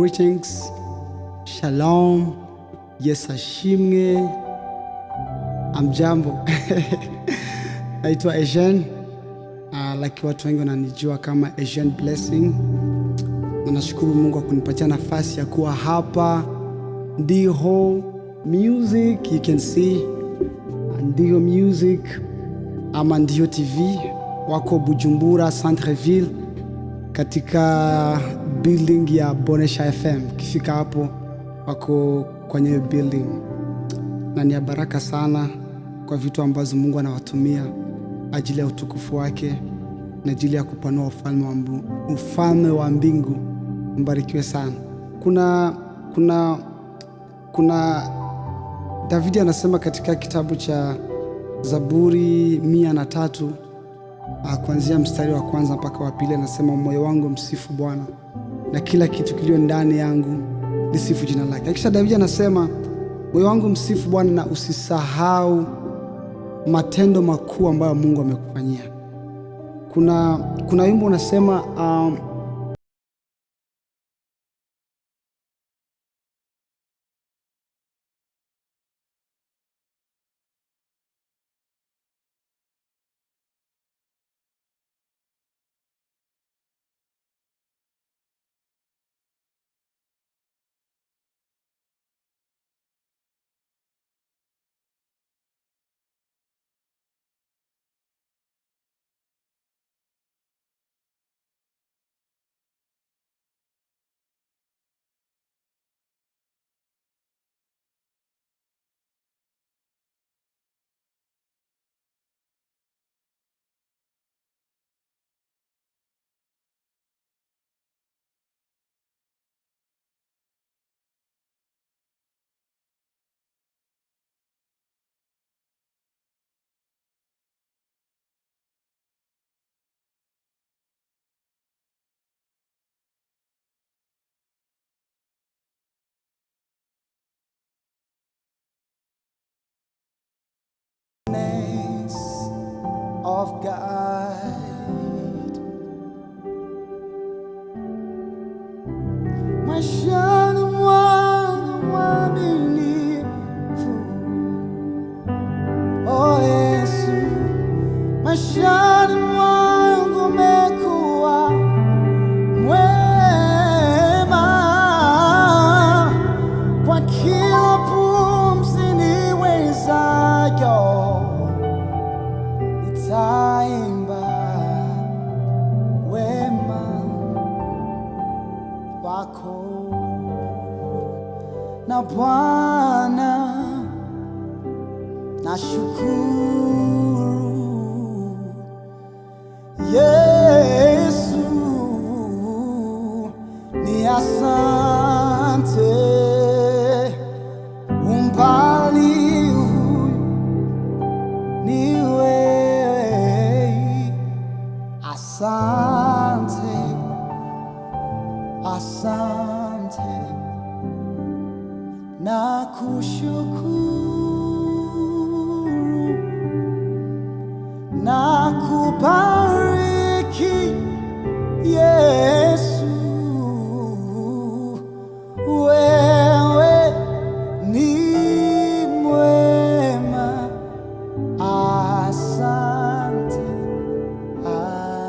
Greetings, shalom, Yesu ashimwe, amjambo. Naitwa Eugene, like watu wengi wananijua kama Eugene Blessing. Nashukuru Mungu kwa kunipatia nafasi ya kuwa hapa. Ndiho Music, you can see Ndiho Music ama Ndiho TV wako Bujumbura Centreville katika building ya Bonesha FM. Kifika hapo wako kwenye building, na ni baraka sana kwa vitu ambazo Mungu anawatumia ajili ya utukufu wake na ajili ya kupanua ufalme wa mbingu. Mbarikiwe sana. Kuna Davidi anasema katika kitabu cha Zaburi 103 kuanzia mstari wa kwanza mpaka wa pili, anasema moyo wangu msifu Bwana na kila kitu kilio ndani yangu lisifu jina lake. Kisha Davidi anasema moyo wangu msifu Bwana na usisahau matendo makuu ambayo Mungu amekufanyia. Kuna wimbo unasema of God, maishani mwangu mwaminifu. Oh Yesu, maishani mwangu umekuwa mwema, kwa kila pumzi niwezayo taimba wema wako. Na Bwana nashukuru, Yesu ni asante, umbali huu ni asante, asante na kushukuru na kubariki Yesu, wewe ni mwema. Asante,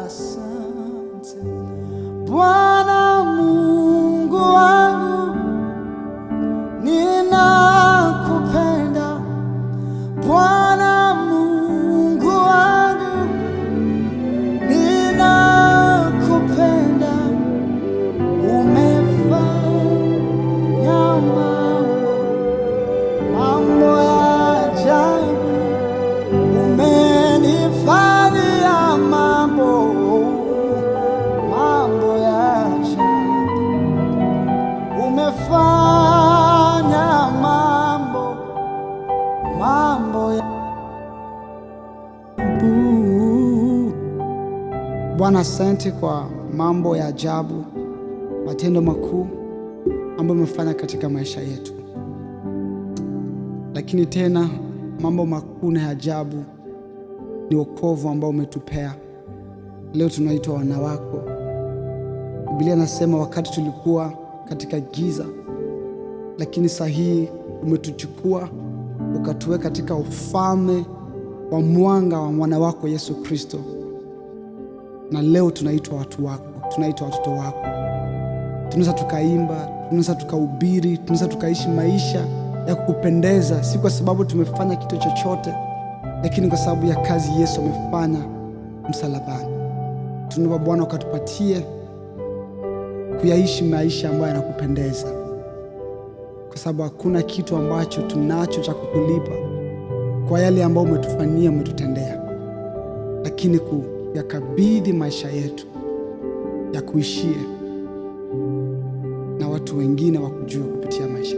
asante Bwana Mungu wangu, ninakupenda Bwana Mungu wangu, ninakupenda. Umefanya mambo ya ajabu, umenifanyia mambo ya ajabu, umefanya mambo ya Bwana. Asante kwa mambo ya ajabu, matendo makuu ambayo umefanya katika maisha yetu. Lakini tena mambo makuu na ajabu ni wokovu ambao umetupea. Leo tunaitwa wana wako. Biblia inasema wakati tulikuwa katika giza, lakini sahihi umetuchukua ukatuweka katika ufalme wa mwanga wa mwana wako Yesu Kristo, na leo tunaitwa watu wako, tunaitwa watoto wako. Tunaweza tukaimba, tunaweza tukahubiri, tunaweza tukaishi maisha ya kukupendeza, si kwa sababu tumefanya kitu chochote, lakini kwa sababu ya kazi Yesu amefanya msalabani. Tunaomba Bwana ukatupatie kuyaishi maisha ambayo yanakupendeza, kwa sababu hakuna kitu ambacho tunacho cha kukulipa kwa yale ambayo umetufanyia, umetutendea, lakini kuyakabidhi maisha yetu ya kuishie na watu wengine wakujue kupitia maisha.